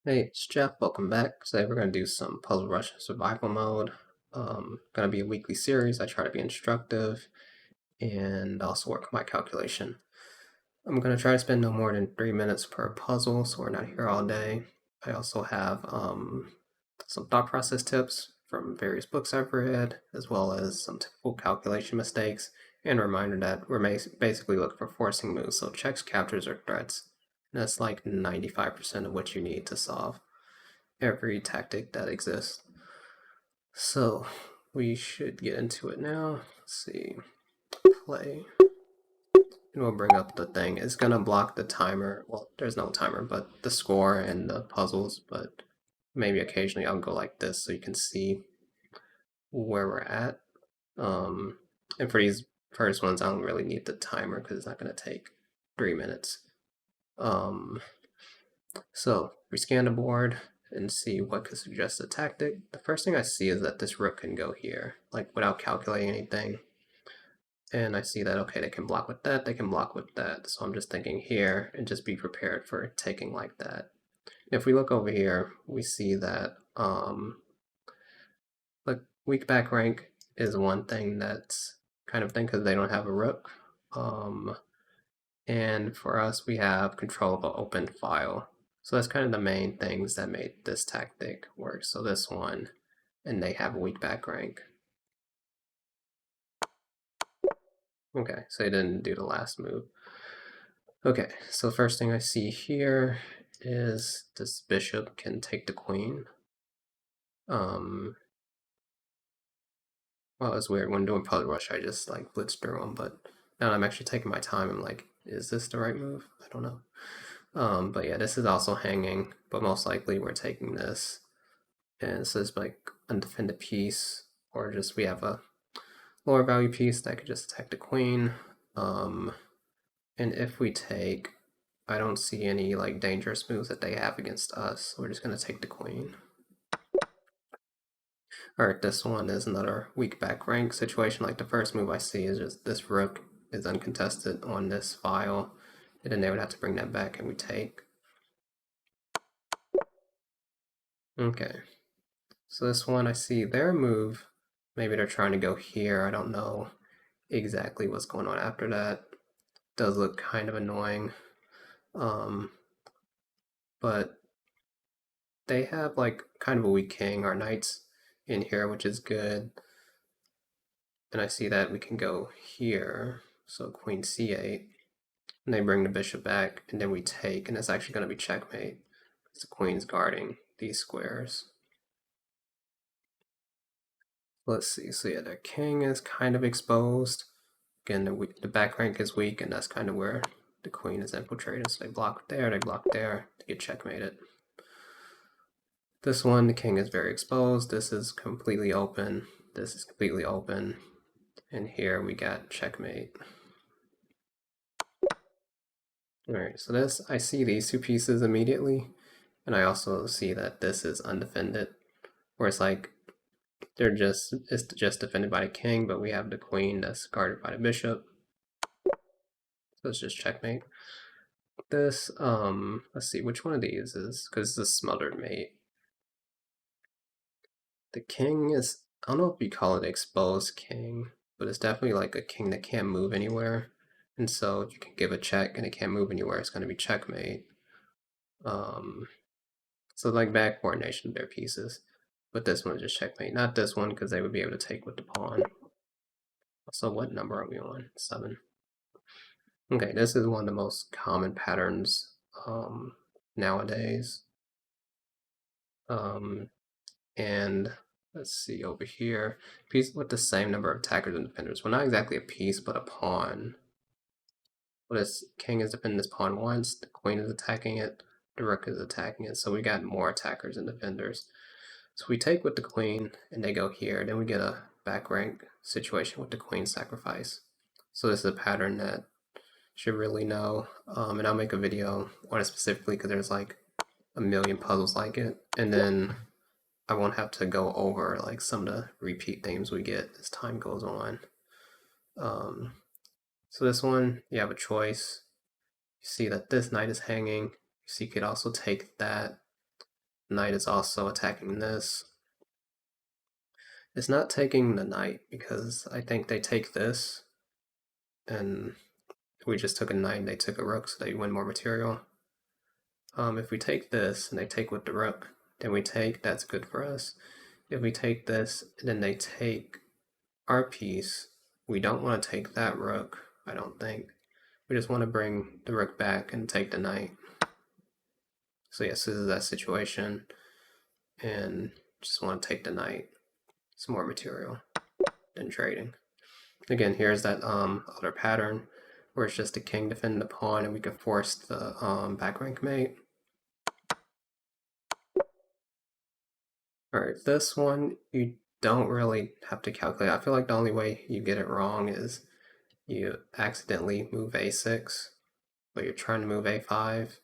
Hey, it's Jeff. Welcome back. Today we're going to do some Puzzle Rush Survival Mode. Going to be a weekly series. I try to be instructive and also work my calculation. I'm going to try to spend no more than 3 minutes per puzzle, so we're not here all day. I also have some thought process tips from various books I've read, as well as some typical calculation mistakes, and a reminder that we're basically looking for forcing moves, so checks, captures, or threats. And that's like 95% of what you need to solve every tactic that exists. So we should get into it now. Let's see, play. And we'll bring up the thing. It's gonna block the timer. Well, there's no timer, but the score and the puzzles, but maybe occasionally I'll go like this so you can see where we're at. And for these first ones, I don't really need the timer because it's not gonna take 3 minutes. So we scan the board and see what could suggest a tactic. The first thing I see is that this rook can go here, like without calculating anything. And I see that, okay, they can block with that, they can block with that. So I'm just thinking here and just be prepared for taking like that. If we look over here, we see that like weak back rank is one thing that's kind of thing because they don't have a rook. And for us, we have control of an open file. So that's kind of the main things that made this tactic work. So this one, and they have a weak back rank. Okay, so they didn't do the last move. Okay, so first thing I see here is this bishop can take the queen. Well, it's weird. When doing Puzzle Rush, I just like blitz through them, but now I'm actually taking my time. I'm like, is this the right move? I don't know. But yeah, this is also hanging, but most likely we're taking this. And it says like undefended piece, or just we have a lower value piece that could just attack the queen. And if we take, I don't see any like dangerous moves that they have against us. So we're just gonna take the queen. Alright, this one is another weak back rank situation. Like the first move I see is just this rook is uncontested on this file, and then they would have to bring that back and we take. Okay, so this one I see their move. Maybe they're trying to go here. I don't know exactly what's going on after that. Does look kind of annoying. But they have like kind of a weak king. Our knight's in here, which is good. And I see that we can go here. So queen c8. And they bring the bishop back, and then we take, and it's actually going to be checkmate. Because the queen's guarding these squares. Let's see. So yeah, their king is kind of exposed. Again, the back rank is weak, and that's kind of where the queen is infiltrated. So they block there, they get checkmated. This one, the king is very exposed. This is completely open. This is completely open. And here we got checkmate. Alright, so this, I see these two pieces immediately. And I also see that this is undefended. Where it's like, it's just defended by the king, but we have the queen that's guarded by the bishop. So it's just checkmate. This, let's see, which one of these is, because it's a smothered mate. The king is, I don't know if you call it exposed king, but it's definitely like a king that can't move anywhere. And so if you can give a check and it can't move anywhere, it's going to be checkmate. So like bad coordination of their pieces. But this one is just checkmate. Not this one, because they would be able to take with the pawn. So what number are we on? 7. Okay, this is one of the most common patterns nowadays. And let's see over here, piece with the same number of attackers and defenders. Well, not exactly a piece, but a pawn. Well, this king is defending this pawn once, the queen is attacking it, the rook is attacking it, so we got more attackers and defenders. So we take with the queen, and they go here, then we get a back rank situation with the queen sacrifice. So this is a pattern that you should really know, and I'll make a video on it specifically because there's like a million puzzles like it, and then I won't have to go over like some of the repeat themes we get as time goes on. So this one, you have a choice. You see that this knight is hanging. You see you could also take that. knight is also attacking this. It's not taking the knight because I think they take this, and we just took a knight and they took a rook, so they win more material. If we take this and they take with the rook, then we take, that's good for us. If we take this and then they take our piece, we don't want to take that rook, I don't think. We just want to bring the rook back and take the knight. So yes, this is that situation, and just want to take the knight. Some more material than trading. Again, here's that other pattern where it's just the king defending the pawn, and we can force the back rank mate. Alright, this one you don't really have to calculate. I feel like the only way you get it wrong is you accidentally move a6, but you're trying to move a5.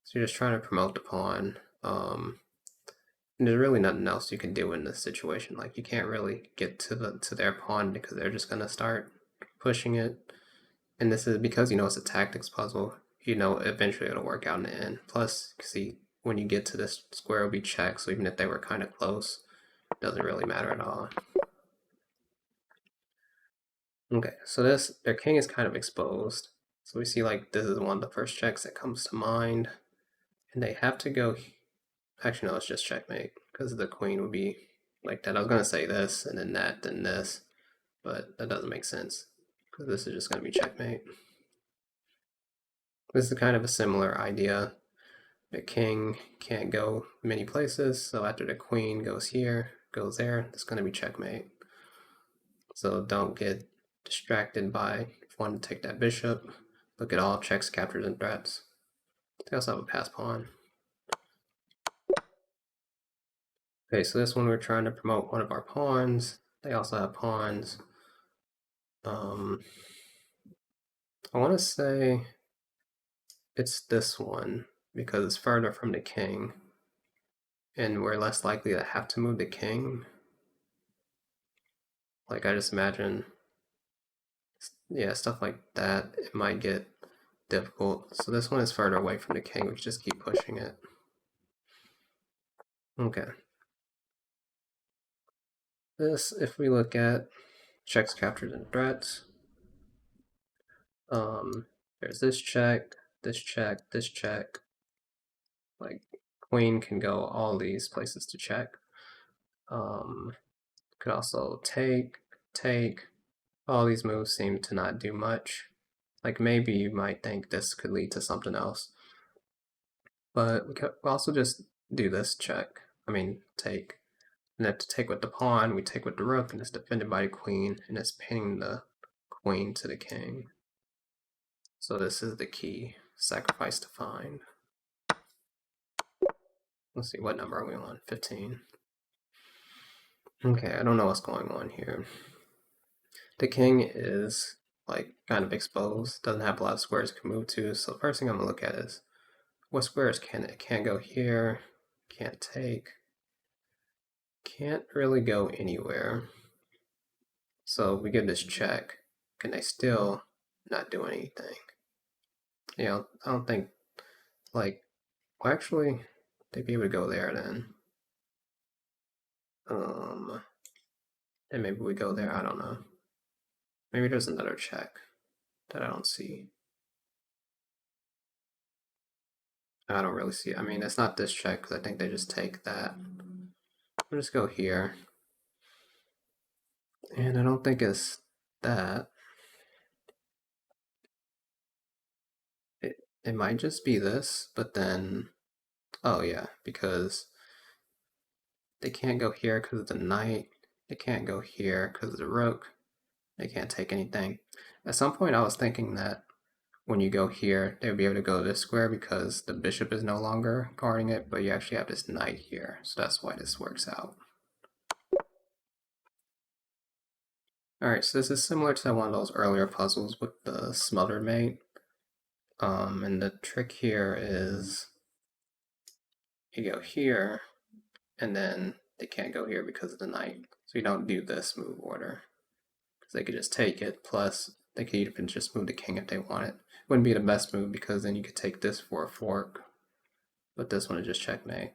So you're just trying to promote the pawn. And there's really nothing else you can do in this situation. Like, you can't really get to their pawn because they're just gonna start pushing it. And this is because you know it's a tactics puzzle. You know eventually it'll work out in the end. Plus, see, when you get to this square, it'll be checked. So even if they were kind of close, it doesn't really matter at all. Okay, so their king is kind of exposed. So we see like this is one of the first checks that comes to mind. And they have to go, actually no, it's just checkmate, because the queen would be like that. I was gonna say this, and then that, then this, but that doesn't make sense, because this is just gonna be checkmate. This is kind of a similar idea. The king can't go many places, so after the queen goes here, goes there, it's gonna be checkmate. So don't get distracted by wanting to take that bishop. Look at all checks, captures, and threats. They also have a pass pawn. Okay, so this one we're trying to promote one of our pawns. They also have pawns. I want to say it's this one because it's further from the king, and we're less likely to have to move the king. Like, I just imagine, yeah, stuff like that, it might get difficult. So this one is further away from the king. We just keep pushing it. Okay. This, if we look at checks, captures, and threats, there's this check, this check, this check. Like, queen can go all these places to check. Could also take. All these moves seem to not do much. Like, maybe you might think this could lead to something else. But we could also just do this check. I mean, take. And then to take with the pawn, we take with the rook, and it's defended by the queen, and it's pinning the queen to the king. So this is the key sacrifice to find. Let's see, what number are we on? 15. Okay, I don't know what's going on here. The king is like kind of exposed, doesn't have a lot of squares it can move to. So the first thing I'm gonna look at is what squares can it? Can't go here, can't take, can't really go anywhere. So we give this check. Can they still not do anything? You know, I don't think, like, well, actually, they'd be able to go there then. Then maybe we go there, I don't know. Maybe there's another check that I don't see. I don't really see it. I mean, it's not this check, because I think they just take that. We'll just go here. And I don't think it's that. It might just be this, but then, oh yeah, because they can't go here because of the knight. They can't go here because of the rook. They can't take anything. At some point I was thinking that when you go here, they would be able to go to this square because the bishop is no longer guarding it, but you actually have this knight here, so that's why this works out. Alright, so this is similar to one of those earlier puzzles with the smothered mate. And the trick here is you go here, and then they can't go here because of the knight. So you don't do this move order, because they could just take it, plus they could even just move the king if they want it. Wouldn't be the best move, because then you could take this for a fork, but this one is just checkmate.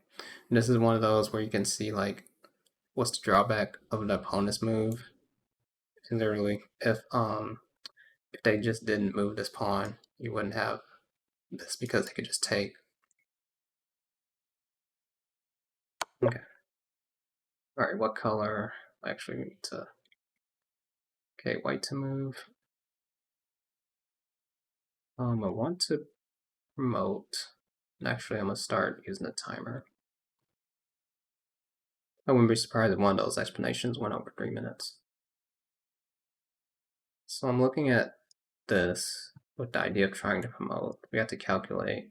And this is one of those where you can see like what's the drawback of the opponent's move. And literally, if they just didn't move this pawn, you wouldn't have this because they could just take. Okay. All right, what color? Actually, we need to. Okay, white to move. I want to promote. And actually, I'm gonna start using the timer. I wouldn't be surprised if one of those explanations went over 3 minutes. So I'm looking at this with the idea of trying to promote. We have to calculate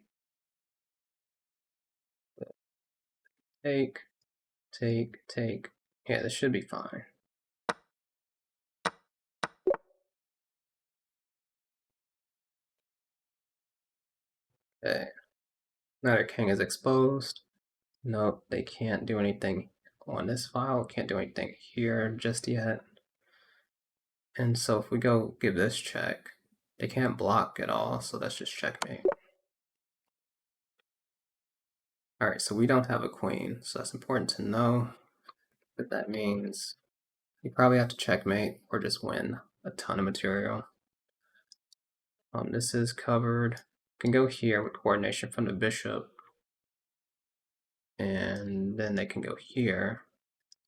take, take. Yeah, this should be fine. Okay. Now their king is exposed. Nope, they can't do anything on this file. Can't do anything here just yet. And so if we go give this check, they can't block at all, so that's just checkmate. Alright, so we don't have a queen, so that's important to know. But that means you probably have to checkmate or just win a ton of material. This is covered. Can go here with coordination from the bishop. And then they can go here.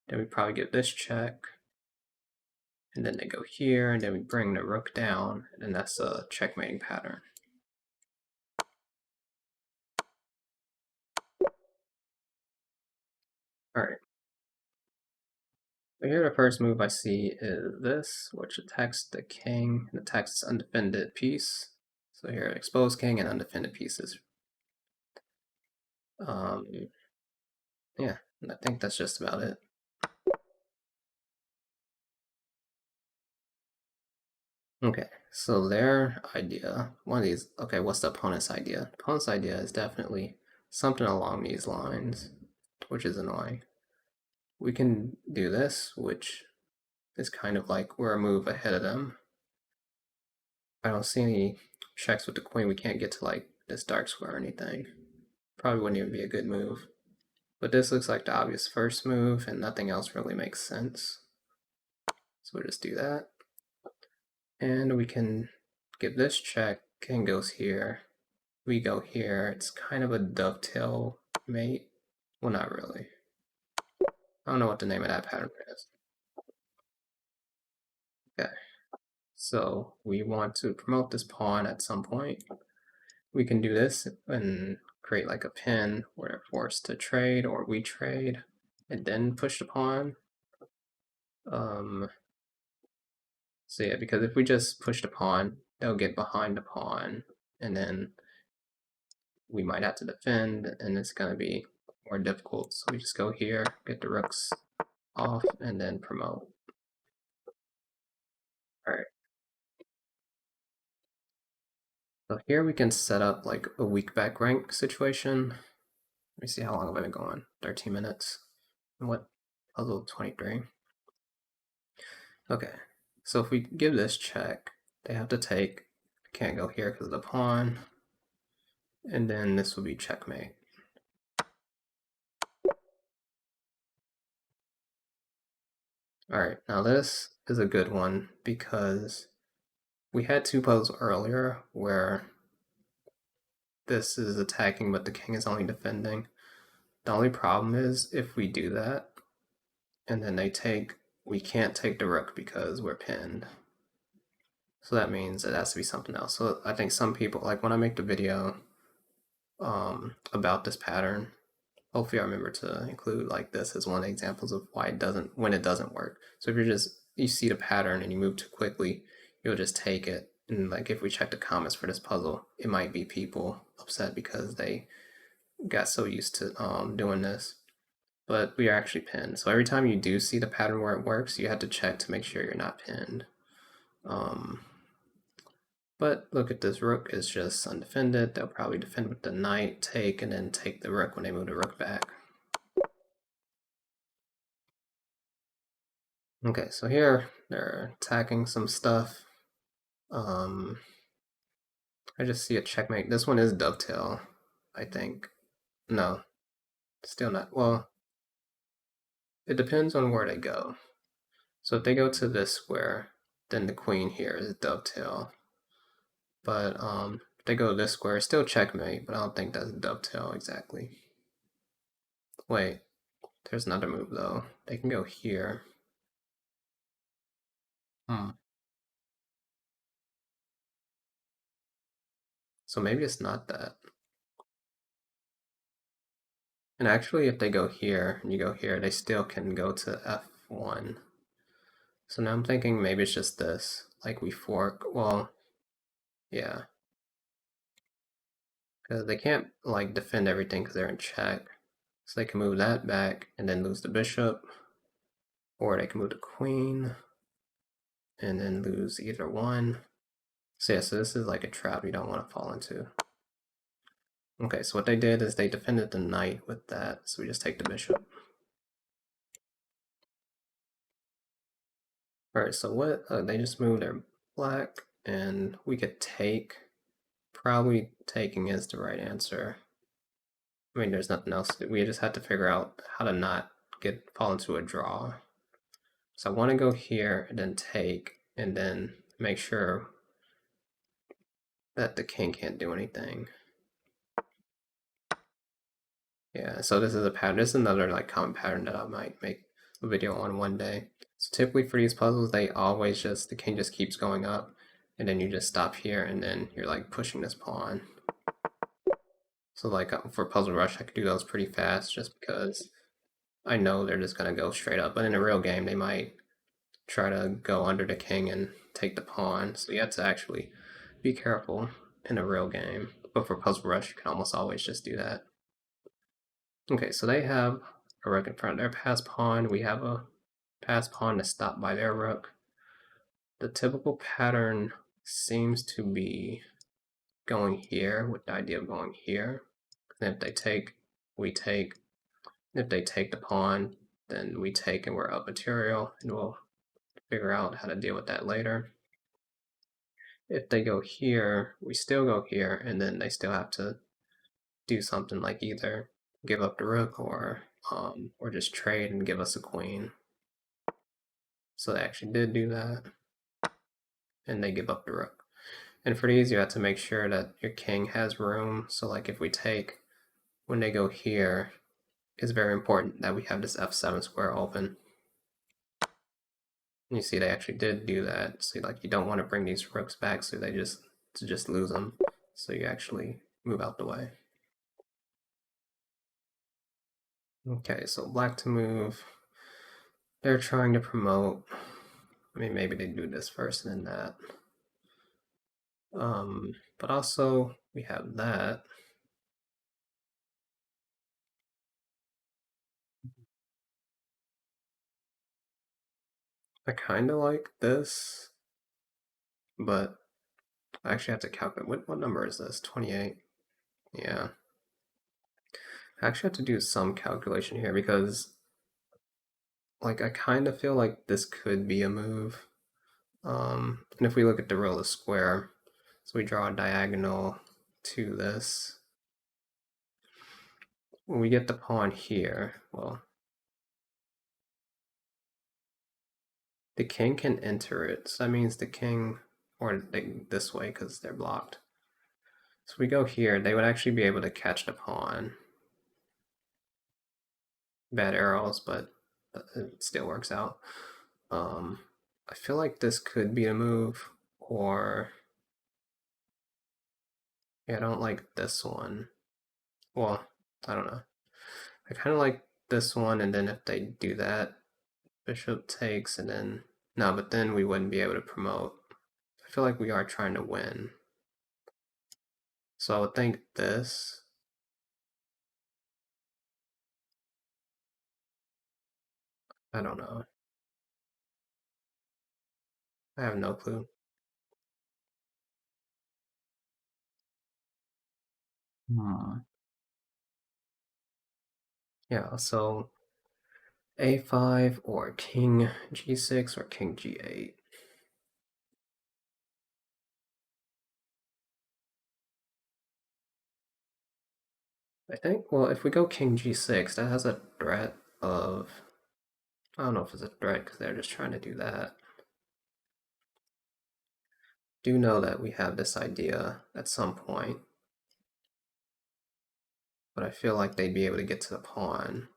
Then we probably get this check. And then they go here, and then we bring the rook down, and that's a checkmating pattern. Alright. So here the first move I see is this, which attacks the king and attacks its undefended piece. So here, exposed king and undefended pieces. Yeah, I think that's just about it. Okay, so their idea, one of these, okay, what's the opponent's idea? The opponent's idea is definitely something along these lines, which is annoying. We can do this, which is kind of like we're a move ahead of them. I don't see any checks with the queen. We can't get to like this dark square or anything. Probably wouldn't even be a good move. But this looks like the obvious first move, and nothing else really makes sense. So we'll just do that. And we can give this check, king goes here. We go here. It's kind of a dovetail mate. Well, not really. I don't know what the name of that pattern is. Okay. So we want to promote this pawn at some point. We can do this and create like a pin where they're forced to trade or we trade and then push the pawn. So yeah, because if we just push the pawn, they'll get behind the pawn and then we might have to defend and it's going to be more difficult. So we just go here, get the rooks off, and then promote. Alright. So here we can set up like a weak back rank situation. Let me see how long have I been going. 13 minutes. And what? Puzzle 23. Okay. So if we give this check, they have to take. Can't go here because of the pawn. And then this will be checkmate. Alright, now this is a good one because we had two puzzles earlier where this is attacking but the king is only defending. The only problem is if we do that and then they take, we can't take the rook because we're pinned. So that means it has to be something else. So I think some people, like when I make the video about this pattern, hopefully I remember to include like this as one of the examples of why it doesn't, when it doesn't work. So if you see the pattern and you move too quickly, you'll just take it. And like if we check the comments for this puzzle, it might be people upset because they got so used to doing this. But we are actually pinned. So every time you do see the pattern where it works, you have to check to make sure you're not pinned. But look at this rook is just undefended. They'll probably defend with the knight, take, and then take the rook when they move the rook back. Okay, so here they're attacking some stuff. I just see a checkmate. This one is dovetail, I think. No, still not. Well, it depends on where they go. So if they go to this square, then the queen here is dovetail. But if they go this square, it's still checkmate, but I don't think that's dovetail exactly. Wait, there's another move though. They can go here. So maybe it's not that. And actually, if they go here and you go here, they still can go to f1. So now I'm thinking maybe it's just this. Like we fork. Well, yeah. Because they can't like defend everything because they're in check. So they can move that back and then lose the bishop. Or they can move the queen and then lose either one. So yeah, so this is like a trap you don't want to fall into. Okay, so what they did is they defended the knight with that. So we just take the bishop. Alright, so what, they just moved their black, and we could take, probably taking is the right answer. I mean, there's nothing else, we just had to figure out how to not fall into a draw. So I want to go here, and then take, and then make sure that the king can't do anything. Yeah, so this is a pattern, this is another like common pattern that I might make a video on one day. So typically for these puzzles, they always just, the king just keeps going up, and then you just stop here, and then you're like pushing this pawn. So like for Puzzle Rush, I could do those pretty fast just because I know they're just gonna go straight up. But in a real game, they might try to go under the king and take the pawn. So you have to actually be careful in a real game. But for Puzzle Rush, you can almost always just do that. Okay, so they have a rook in front of their pass pawn. We have a pass pawn to stop by their rook. The typical pattern seems to be going here with the idea of going here. And if they take, we take. If they take the pawn, then we take and we're up material, and we'll figure out how to deal with that later. If they go here, we still go here, and then they still have to do something like either give up the rook or just trade and give us a queen. So they actually did do that, and they give up the rook. And for these, you have to make sure that your king has room. So like if we take, when they go here, it's very important that we have this f7 square open. And you see they actually did do that. So like you don't want to bring these rooks back so they just lose them. So you actually move out the way. Okay, so black to move. They're trying to promote. I mean, maybe they do this first and then that. But also we have that. I kind of like this, but I actually have to calculate. What number is this? 28. Yeah. I actually have to do some calculation here because, like, I kind of feel like this could be a move. And if we look at the row of the square, so we draw a diagonal to this. When we get the pawn here, well, the king can enter it. So that means the king, or this way because they're blocked. So we go here, they would actually be able to catch the pawn. Bad arrows, but it still works out. I feel like this could be a move, or yeah, I don't like this one. Well, I don't know. I kind of like this one, and then if they do that, bishop takes, and then no, but then we wouldn't be able to promote. I feel like we are trying to win. So I would think this. I don't know. I have no clue. Yeah, so a5 or king g6 or king g8. I think, well, if we go king g6, that has a threat of, I don't know if it's a threat because they're just trying to do that. Do know that we have this idea at some point, but I feel like they'd be able to get to the pawn.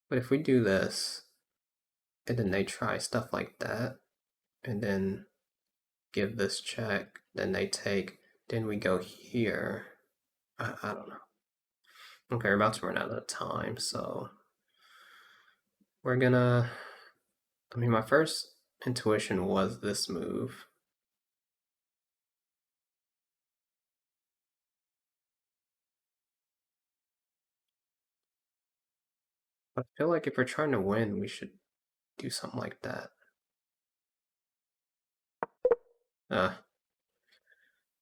But if we do this, and then they try stuff like that, and then give this check, then they take, then we go here. I don't know. Okay, we're about to run out of time, so we're gonna, I mean, my first intuition was this move. But I feel like if we're trying to win, we should do something like that.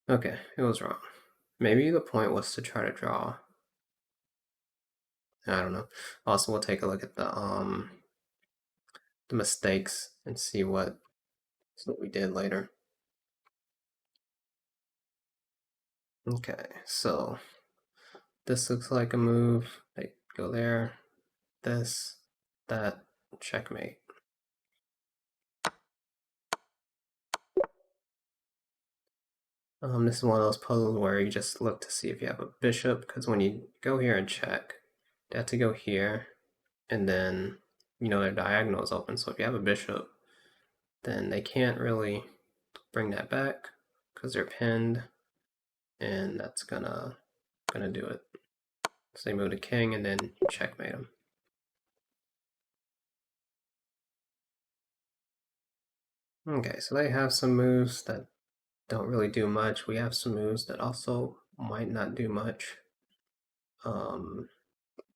Okay, it was wrong. Maybe the point was to try to draw. I don't know. Also, we'll take a look at the mistakes and see what we did later. Okay, so this looks like a move. They go there, this, that, checkmate. This is one of those puzzles where you just look to see if you have a bishop, because when you go here and check, they have to go here, and then, you know, their diagonal is open, so if you have a bishop, then they can't really bring that back, because they're pinned, and that's gonna do it. So they move the king, and then you checkmate them. Okay, so they have some moves that don't really do much. We have some moves that also might not do much.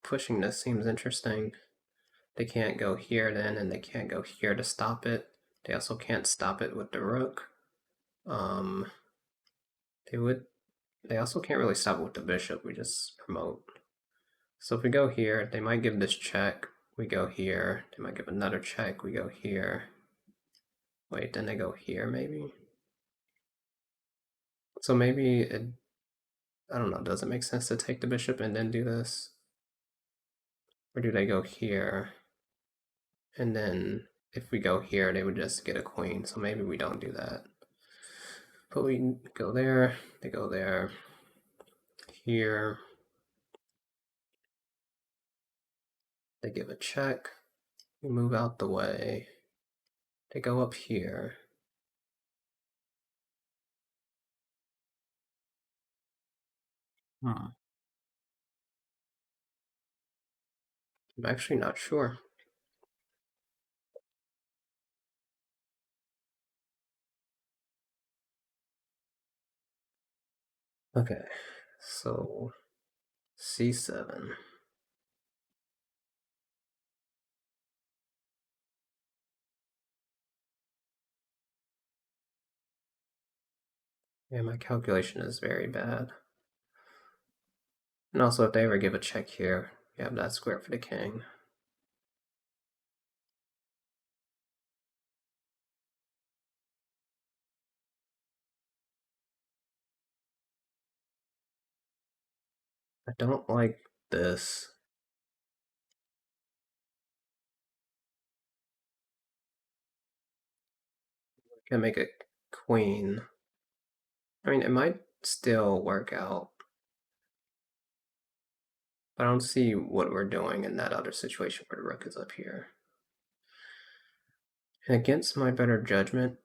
Pushing this seems interesting. They can't go here then, and they can't go here to stop it. They also can't stop it with the rook. They also can't really stop it with the bishop. We just promote. So if we go here, they might give this check. We go here. They might give another check. We go here. Wait, then they go here maybe? So maybe it, I don't know, does it make sense to take the bishop and then do this? Or do they go here? And then if we go here, they would just get a queen. So maybe we don't do that. But we go there, they go there, here. They give a check. We move out the way. They go up here. I'm actually not sure. Okay, so c7. Yeah, my calculation is very bad. And also, if they ever give a check here, you have that square for the king. I don't like this. Can make a queen. I mean, it might still work out. But I don't see what we're doing in that other situation where the rook is up here. And against my better judgment,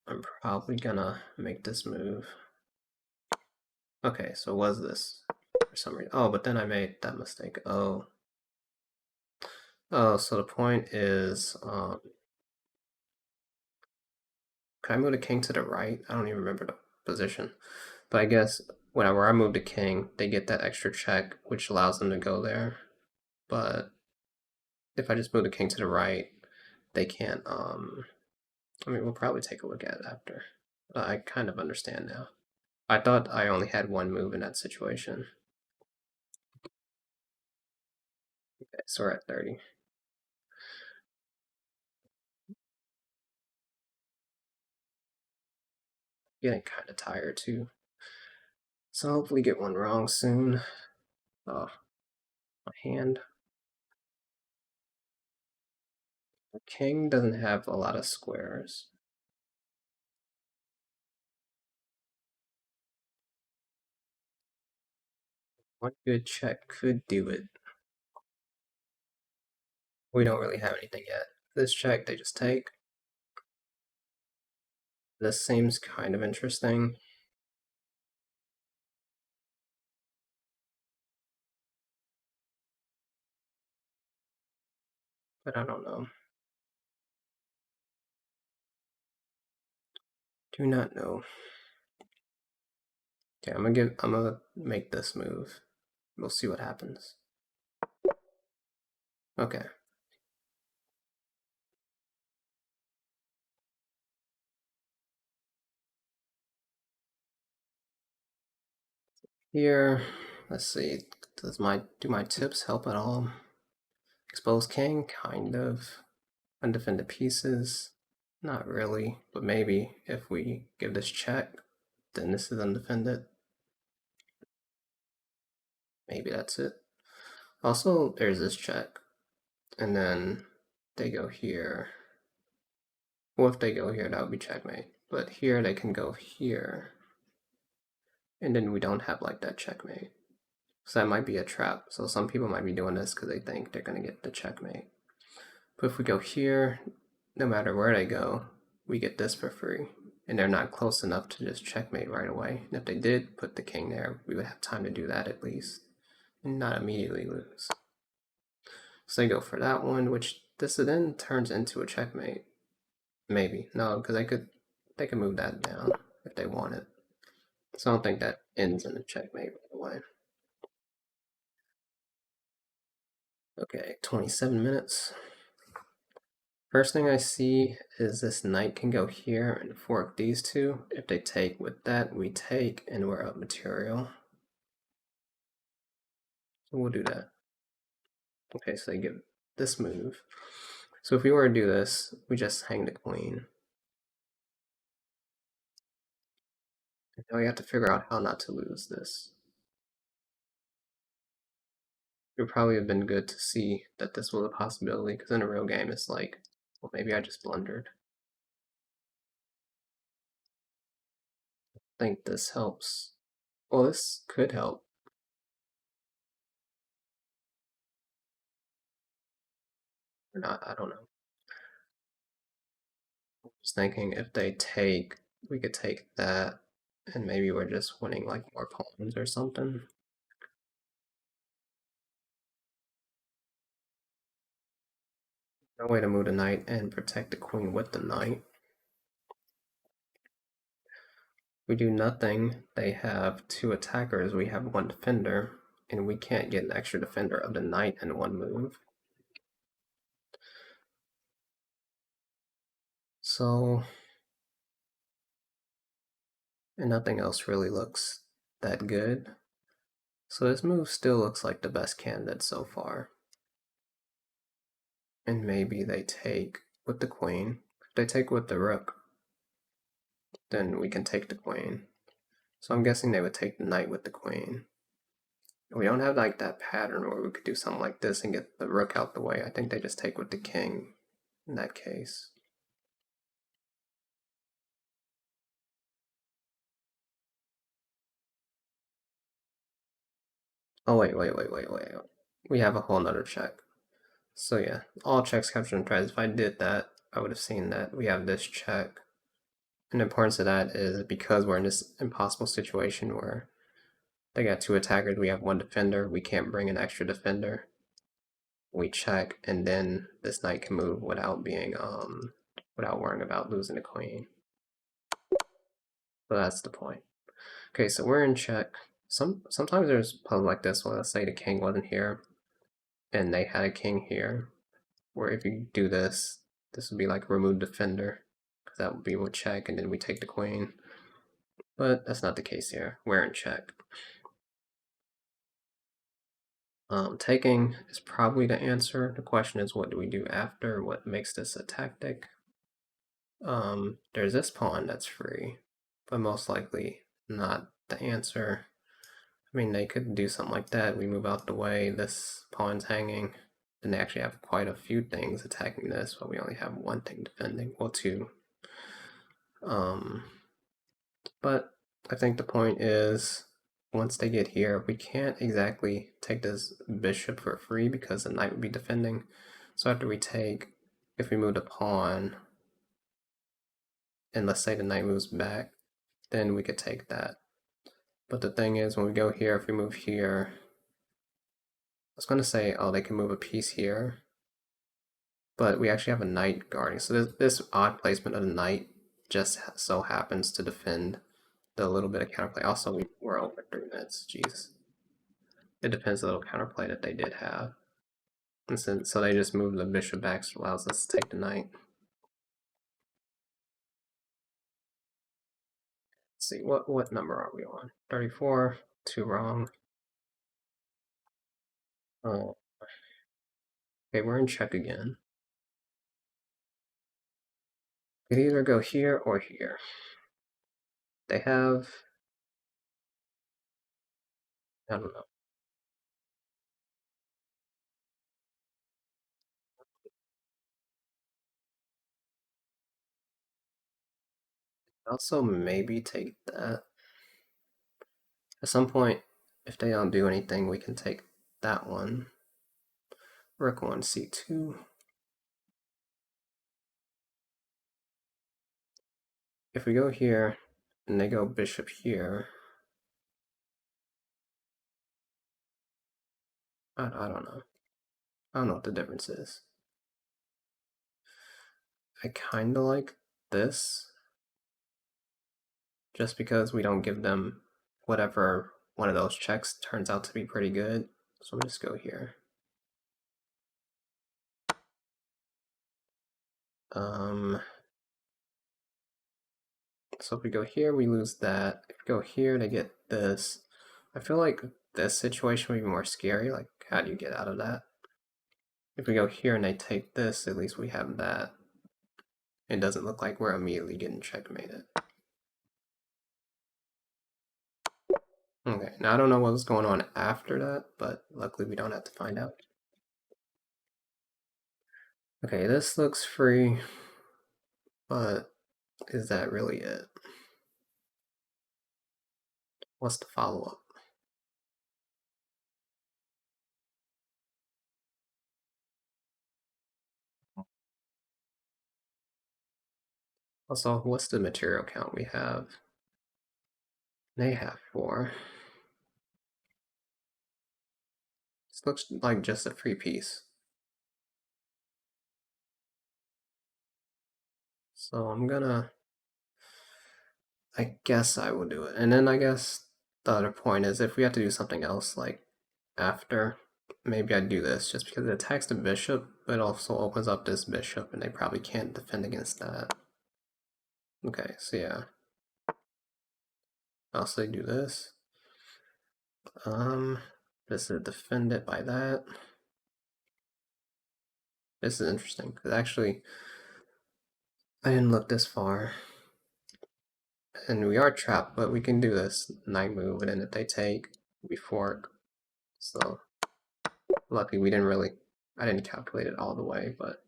I'm probably gonna make this move. Okay, so was this for some reason? Oh, but then I made that mistake. Oh. Oh, so the point is, can I move the king to the right? I don't even remember the position. But I guess whenever I move the king, they get that extra check, which allows them to go there. But if I just move the king to the right, they can't, I mean, we'll probably take a look at it after. I kind of understand now. I thought I only had one move in that situation. Okay, so we're at 30. Getting kind of tired too. So hopefully get one wrong soon. Oh, my hand. The king doesn't have a lot of squares. One good check could do it. We don't really have anything yet. This check, they just take. This seems kind of interesting. But I don't know. Do not know. Okay, I'm gonna make this move. We'll see what happens. Okay. Here, let's see. Do my tips help at all? Expose king, kind of. Undefended pieces, not really. But maybe if we give this check, then this is undefended. Maybe that's it. Also, there's this check, and then they go here. Well, if they go here, that would be checkmate. But here they can go here, and then we don't have like that checkmate. So that might be a trap. So some people might be doing this because they think they're gonna get the checkmate. But if we go here, no matter where they go, we get this for free. And they're not close enough to just checkmate right away. And if they did put the king there, we would have time to do that at least. And not immediately lose. So they go for that one, which this then turns into a checkmate. Maybe. No, because they could move that down if they wanted. So I don't think that ends in a checkmate right away. Okay, 27 minutes. First thing I see is this knight can go here and fork these two. If they take with that, we take, and we're up material. So we'll do that. Okay, so they give this move. So if we were to do this, we just hang the queen. And now we have to figure out how not to lose this. It would probably have been good to see that this was a possibility, because in a real game it's like, well, maybe I just blundered. I think this helps. Well, this could help. Or not, I don't know. Just thinking if they take, we could take that, and maybe we're just winning like more pawns or something. No way to move the knight and protect the queen with the knight. We do nothing. They have two attackers, we have one defender, and we can't get an extra defender of the knight in one move. So, and nothing else really looks that good. So this move still looks like the best candidate so far. And maybe they take with the queen. If they take with the rook, then we can take the queen. So I'm guessing they would take the knight with the queen. We don't have like that pattern where we could do something like this and get the rook out the way. I think they just take with the king in that case. Oh wait. We have a whole nother check. So yeah, all checks captured in tries. If I did that, I would have seen that we have this check. And the importance of that is because we're in this impossible situation where they got two attackers, we have one defender, we can't bring an extra defender. We check, and then this knight can move without being without worrying about losing the queen. So that's the point. Okay, so we're in check. Sometimes there's puzzles like this one. Let's say the king wasn't here, and they had a king here. Where if you do this, this would be like remove defender, because that would be with check, and then we take the queen. But that's not the case here. We're in check. Taking is probably the answer. The question is, what do we do after? What makes this a tactic? There's this pawn that's free, but most likely not the answer. I mean, they could do something like that. We move out the way, this pawn's hanging. Then they actually have quite a few things attacking this, but we only have one thing defending. Well, two. But I think the point is, once they get here, we can't exactly take this bishop for free because the knight would be defending. So after we take, if we move the pawn, and let's say the knight moves back, then we could take that. But the thing is, when we go here, if we move here, I was going to say, oh, they can move a piece here, but we actually have a knight guarding. So this odd placement of the knight just so happens to defend the little bit of counterplay. Also, we're over 3 minutes. Jeez. It depends on the little counterplay that they did have. And so they just move the bishop back, so allows us to take the knight. Let's see, what number are we on? 34. Too wrong. Oh. Okay, we're in check again. We could either go here or here. They have, I don't know. Also, maybe take that. At some point, if they don't do anything, we can take that one. Rook 1, c2. If we go here, and they go bishop here, I don't know. I don't know what the difference is. I kind of like this, just because we don't give them whatever one of those checks turns out to be pretty good. So I'm just go here. So if we go here, we lose that. If we go here, they get this. I feel like this situation would be more scary. Like, how do you get out of that? If we go here and they take this, at least we have that. It doesn't look like we're immediately getting checkmated. Okay, now I don't know what was going on after that, but luckily we don't have to find out. Okay, this looks free, but is that really it? What's the follow-up? Also, what's the material count we have? They have 4. This looks like just a free piece. So I'm gonna, I guess I will do it. And then I guess the other point is if we have to do something else like after, maybe I'd do this just because it attacks the bishop, but also opens up this bishop and they probably can't defend against that. Okay, so yeah. I'll say do this. This is defend it by that. This is interesting because actually I didn't look this far. And we are trapped, but we can do this knight move, and then if they take, we fork. So luckily we didn't really, I didn't calculate it all the way, but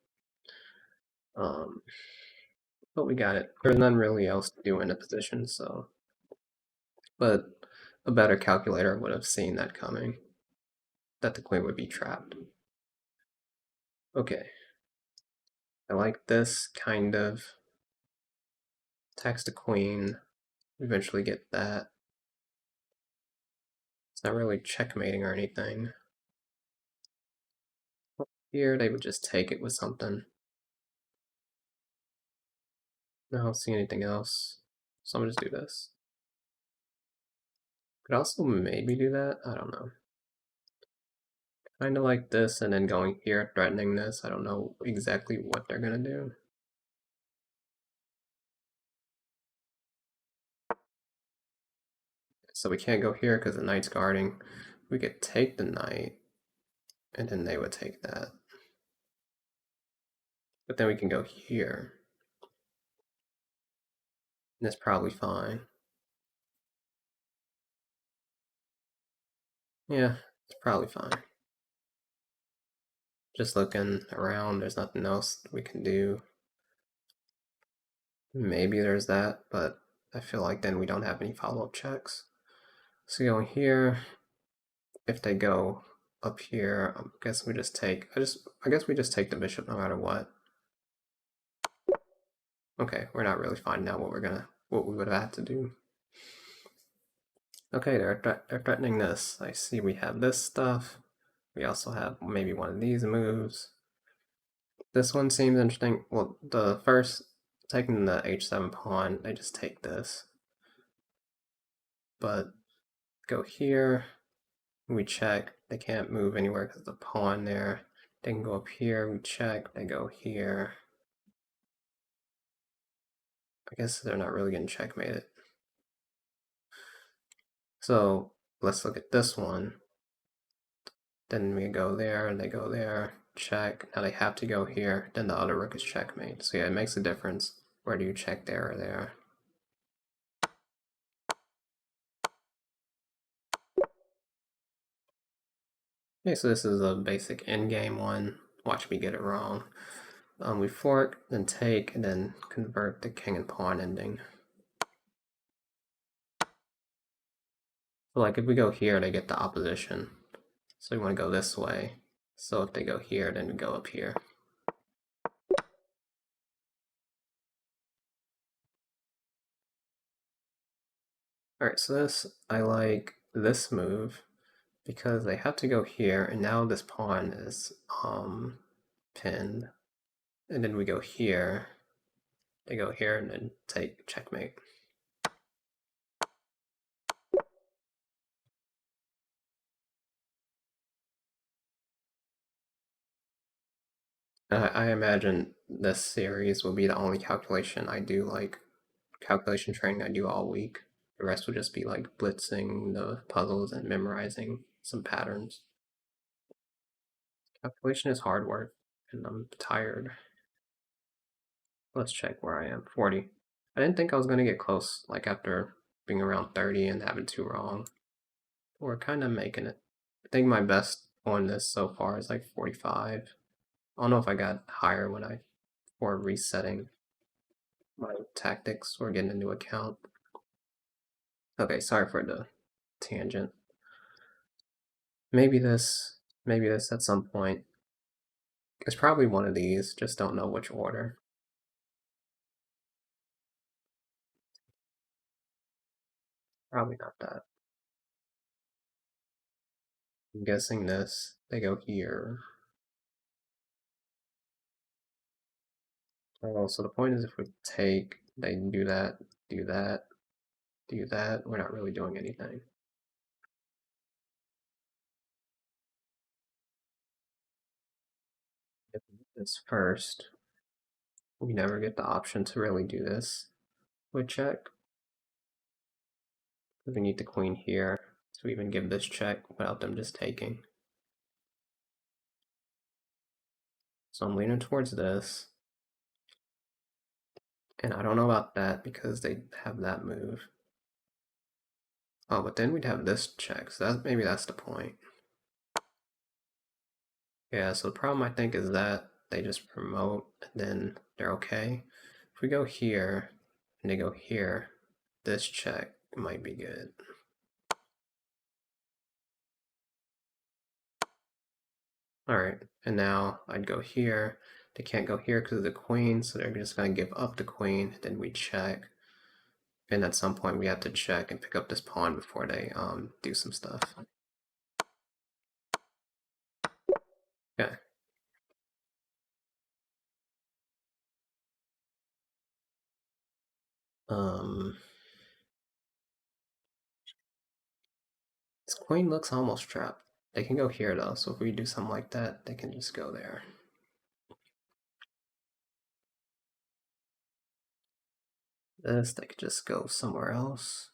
we got it. There's none really else to do in the position, so. But a better calculator would have seen that coming, that the queen would be trapped. Okay. I like this kind of. Attacks the queen, eventually get that. It's not really checkmating or anything. Here they would just take it with something. I don't see anything else, so I'm gonna just do this. Could also maybe do that, I don't know. Kinda like this and then going here, threatening this. I don't know exactly what they're gonna do. So we can't go here because the knight's guarding. We could take the knight, and then they would take that. But then we can go here. And it's probably fine. Yeah, it's probably fine. Just looking around, there's nothing else we can do. Maybe there's that, but I feel like then we don't have any follow-up checks. So going here, if they go up here, I guess we just take, I guess we just take the bishop no matter what. Okay, we're not really finding out what we would have had to do. Okay, they're threatening this. I see we have this stuff. We also have maybe one of these moves. This one seems interesting. Well, the first, taking the h7 pawn, they just take this. But go here, we check. They can't move anywhere because the pawn there. They can go up here, we check. They go here. I guess they're not really getting checkmated. So let's look at this one. Then we go there, and they go there, check. Now they have to go here, then the other rook is checkmate. So yeah, it makes a difference. Where do you check there or there? Okay, so this is a basic endgame one. Watch me get it wrong. We fork, then take, and then convert the king and pawn ending. So like if we go here, they get the opposition. So we want to go this way. So if they go here, then we go up here. Alright, so I like this move because they have to go here, and now this pawn is pinned. And then we go here, they go here, and then take checkmate. I imagine this series will be the only calculation I do, like calculation training I do all week. The rest will just be like blitzing the puzzles and memorizing some patterns. Calculation is hard work, and I'm tired. Let's check where I am. 40. I didn't think I was going to get close, like after being around 30 and having two wrong. We're kind of making it. I think my best on this so far is like 45. I don't know if I got higher for resetting my tactics or getting a new account. Okay, sorry for the tangent. Maybe this at some point. It's probably one of these, just don't know which order. Probably not that. I'm guessing this. They go here. Oh, so the point is if we take, they do that, do that, do that. We're not really doing anything. If we do this first, we never get the option to really do this. We check. We need the queen here to even give this check without them just taking. So I'm leaning towards this. And I don't know about that because they have that move. Oh, but then we'd have this check, so maybe that's the point. Yeah, so the problem I think is that they just promote and then they're okay. If we go here and they go here, this check might be good. Alright, and now I'd go here. They can't go here because of the queen, so they're just going to give up the queen, then we check. And at some point we have to check and pick up this pawn before they do some stuff. Okay. This queen looks almost trapped. They can go here though, so if we do something like that, they can just go there. This, they could just go somewhere else.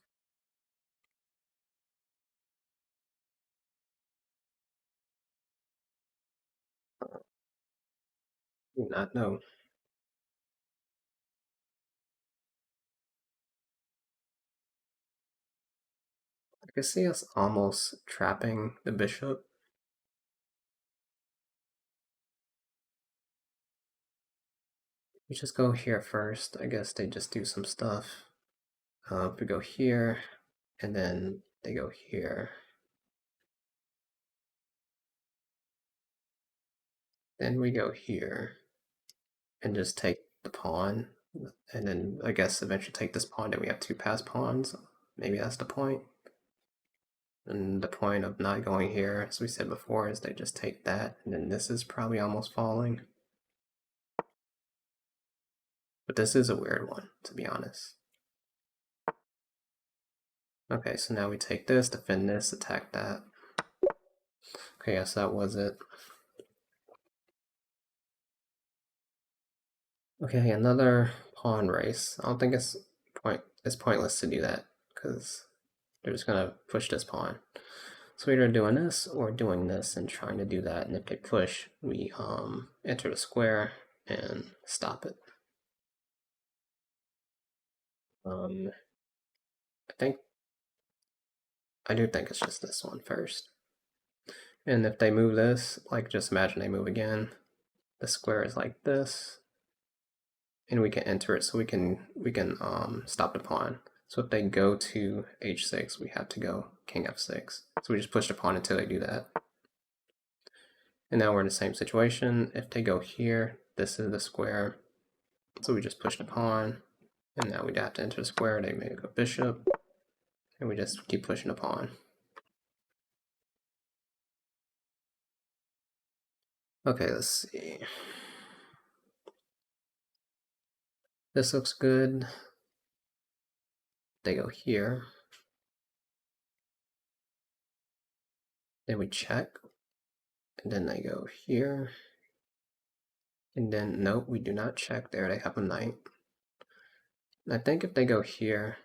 Do not know. can see us almost trapping the bishop. We just go here first. I guess they just do some stuff. If we go here, and then they go here. Then we go here, and just take the pawn. And then I guess eventually take this pawn, then we have two passed pawns. Maybe that's the point. And the point of not going here, as we said before, is they just take that, and then this is probably almost falling. But this is a weird one, to be honest. Okay, so now we take this, defend this, attack that. Okay, yes, that was it. Okay, another pawn race. I don't think it's pointless to do that, because they're just gonna push this pawn. So we're either doing this or doing this and trying to do that, and if they push, we enter the square and stop it. I do think it's just this one first. And if they move this, like just imagine they move again, the square is like this, and we can enter it, so we can stop the pawn. So if they go to h6, we have to go king f6. So we just push the pawn until they do that. And now we're in the same situation. If they go here, this is the square. So we just push the pawn, and now we'd have to enter the square. They may go bishop, and we just keep pushing the pawn. Okay, let's see. This looks good. They go here. Then we check. And then they go here. And then, nope, we do not check there. They have a knight. And I think if they go here,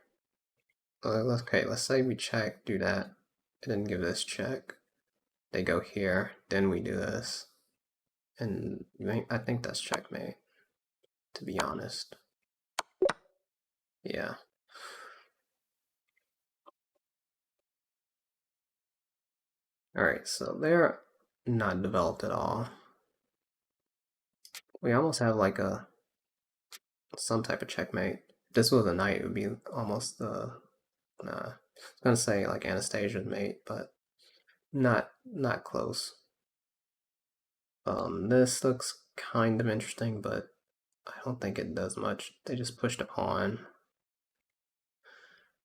okay, let's say we check, do that, and then give this check. They go here, then we do this. And I think that's checkmate, to be honest. Yeah. Alright, so they're not developed at all. We almost have like some type of checkmate. If this was a knight, it would be almost the I was gonna say like Anastasia's mate, but not close. This looks kind of interesting, but I don't think it does much. They just pushed a pawn.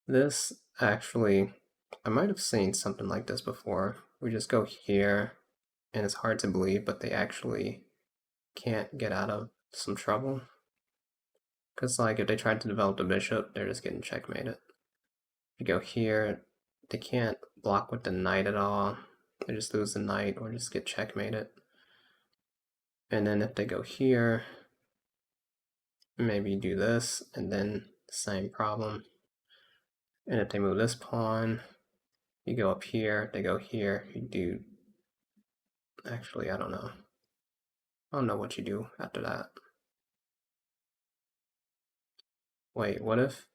This actually, I might have seen something like this before. We just go here, and it's hard to believe, but they actually can't get out of some trouble. Because like if they tried to develop the bishop, they're just getting checkmated. If you go here, they can't block with the knight at all. They just lose the knight or just get checkmated. And then if they go here, maybe do this, and then same problem. And if they move this pawn, you go up here, they go here, you do, actually, I don't know. I don't know what you do after that. Wait, what if?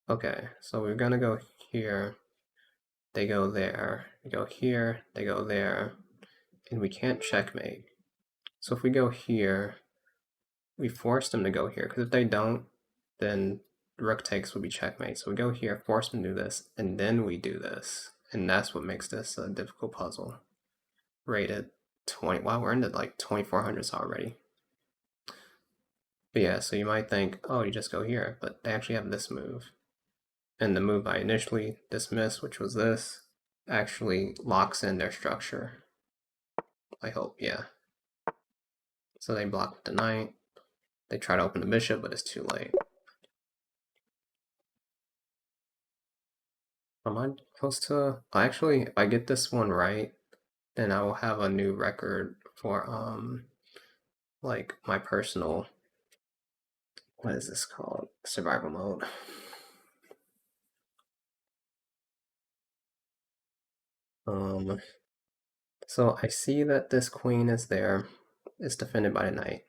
Okay, so we're gonna go here, they go there, we go here, they go there, and we can't checkmate. So if we go here, we force them to go here, because if they don't, then rook takes would be checkmate. So we go here, force them to do this, and then we do this. And that's what makes this a difficult puzzle. Rated 20, wow, we're into like 2400s already. But yeah, so you might think, oh, you just go here, but they actually have this move. And the move I initially dismissed, which was this, actually locks in their structure. I hope, yeah. So they block with the knight. They try to open the bishop, but it's too late. Am I close to? Actually, if I get this one right, then I will have a new record for like my personal, what is this called? Survival mode. So I see that this queen is there. It's defended by the knight.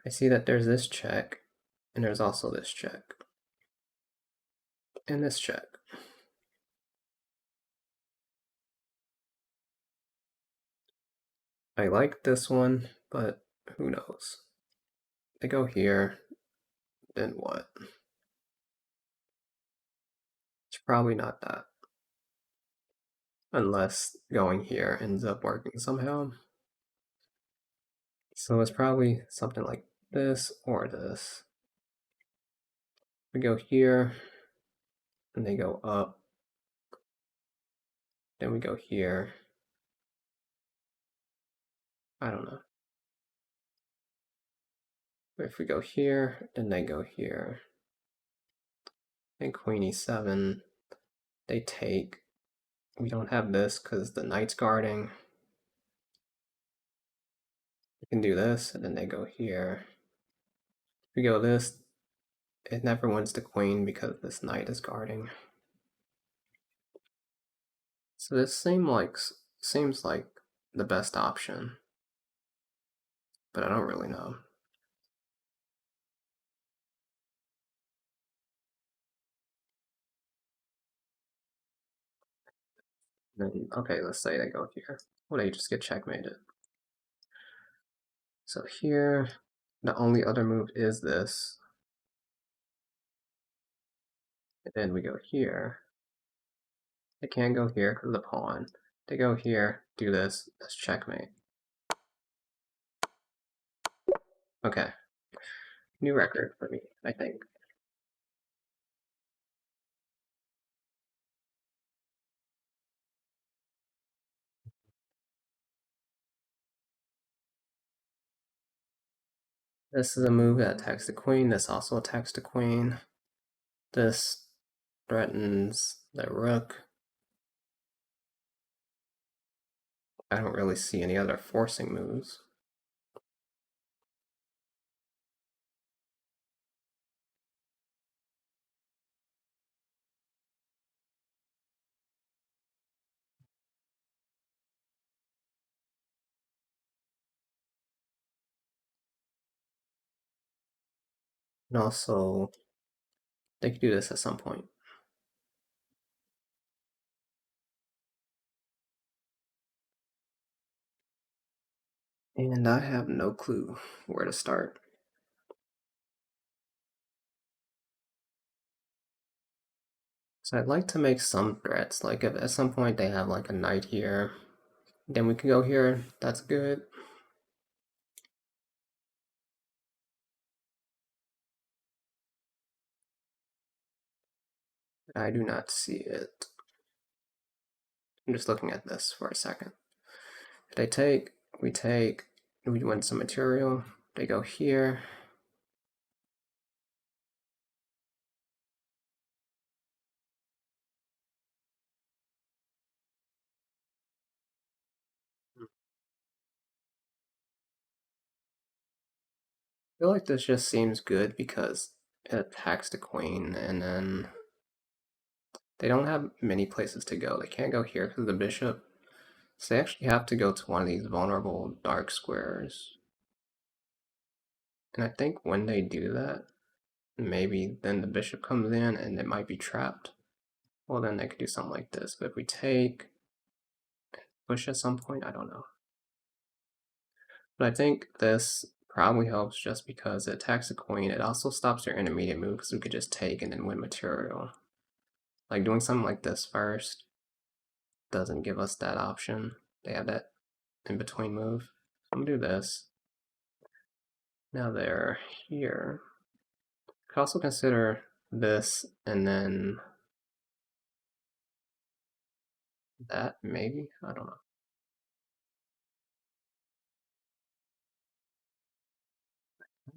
I see that there's this check, and there's also this check. And this check. I like this one, but who knows? They go here, then what? It's probably not that. Unless going here ends up working somehow. So it's probably something like this or this. We go here, and they go up. Then we go here. I don't know. If we go here, then they go here. And queen e7, they take. We don't have this because the knight's guarding. We can do this, and then they go here. If we go this, it never wins the queen because this knight is guarding. So this seems like the best option, but I don't really know. Then okay, let's say they go here. Well, they just get checkmated. So here, the only other move is this. And then we go here. They can't go here because of the pawn. They go here, do this, that's checkmate. Okay. New record for me, I think. This is a move that attacks the queen. This also attacks the queen. This threatens the rook. I don't really see any other forcing moves. And also, they could do this at some point. And I have no clue where to start. So I'd like to make some threats, like if at some point they have like a knight here, then we can go here, that's good. I do not see it. I'm just looking at this for a second. If they take, we win some material, they go here. I feel like this just seems good because it attacks the queen, and then they don't have many places to go. They can't go here because of the bishop. So they actually have to go to one of these vulnerable dark squares. And I think when they do that, maybe then the bishop comes in and it might be trapped. Well, then they could do something like this. But if we take, push at some point, I don't know. But I think this probably helps just because it attacks the queen. It also stops their intermediate move because we could just take and then win material. Like doing something like this first doesn't give us that option. They have that in between move. I'm gonna do this. Now they're here. Could also consider this and then that maybe? I don't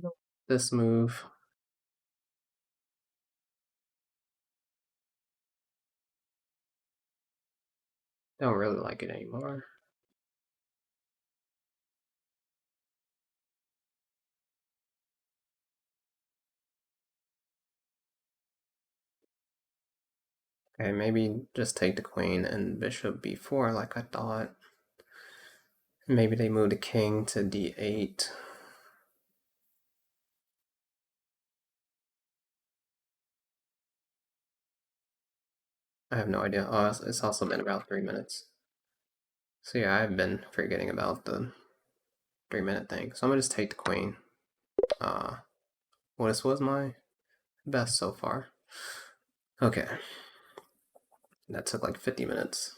know. This move. Don't really like it anymore. Okay, maybe just take the queen and bishop b4 like I thought. Maybe they move the king to d8. I have no idea. Oh, it's also been about 3 minutes. So yeah, I've been forgetting about the 3-minute thing. So I'm gonna just take the queen. Well, this was my best so far. Okay. That took like 50 minutes.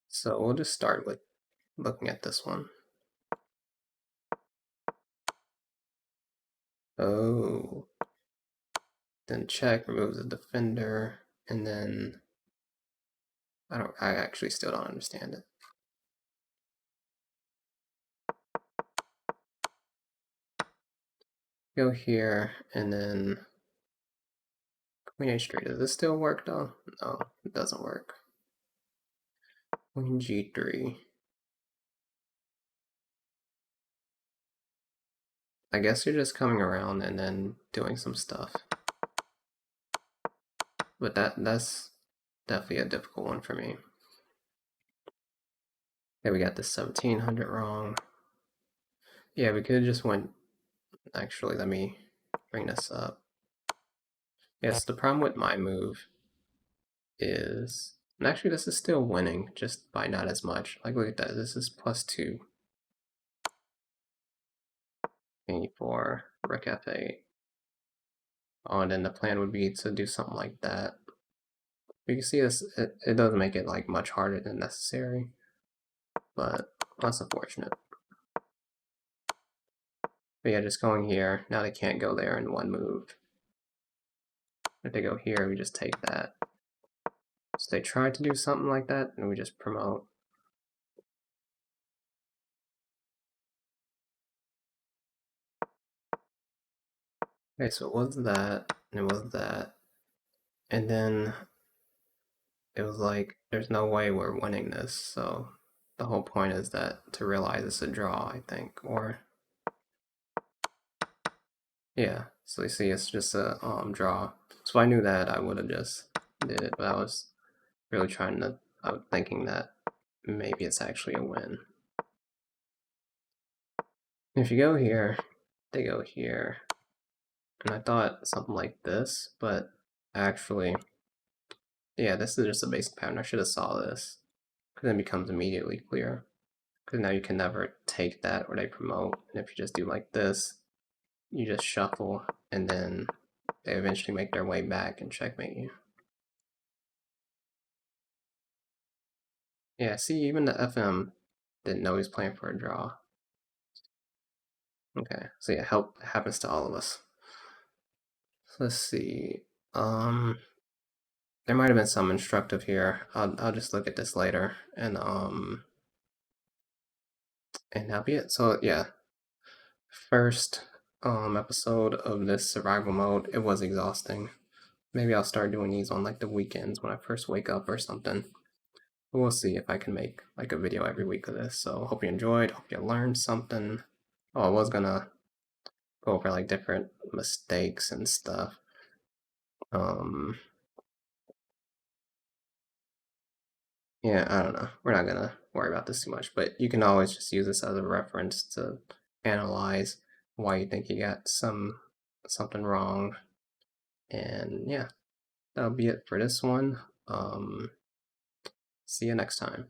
So we'll just start with looking at this one. Oh. Then check, removes the defender, and then I actually still don't understand it. Go here, and then Queen H3. Does this still work though? No, it doesn't work. Queen G3. I guess you're just coming around and then doing some stuff. But that's definitely a difficult one for me. Okay, we got the 1700 wrong. Yeah, we could have just went... Actually, let me bring this up. Yes, the problem with my move is... And actually, this is still winning, just by not as much. Like, look at that. This is +2. E4, Rook F8. Oh, and then the plan would be to do something like that. You can see this, it does make it like much harder than necessary, but that's unfortunate. But yeah, just going here, now they can't go there in one move. If they go here, we just take that. So they tried to do something like that, and we just promote. Okay, so it was that, and it was that. And then it was like, there's no way we're winning this, so the whole point is that to realize it's a draw, I think, or... Yeah, so you see it's just a draw. So if I knew that, I would have just did it, but I was really I was thinking that maybe it's actually a win. If you go here, they go here, and I thought something like this, but actually, yeah, this is just a basic pattern. I should have saw this, because then it becomes immediately clear. Because now you can never take that or they promote, and if you just do like this, you just shuffle, and then they eventually make their way back and checkmate you. Yeah, see, even the FM didn't know he was playing for a draw. Okay, so yeah, help happens to all of us. So let's see. There might have been some instructive here. I'll just look at this later, and that'll be it. So yeah, first episode of this survival mode. It was exhausting. Maybe I'll start doing these on like the weekends when I first wake up or something. But we'll see if I can make like a video every week of this. So hope you enjoyed. Hope you learned something. Oh, I was gonna go over like different mistakes and stuff. Yeah, I don't know. We're not gonna worry about this too much, but you can always just use this as a reference to analyze why you think you got something wrong. And yeah, that'll be it for this one. See you next time.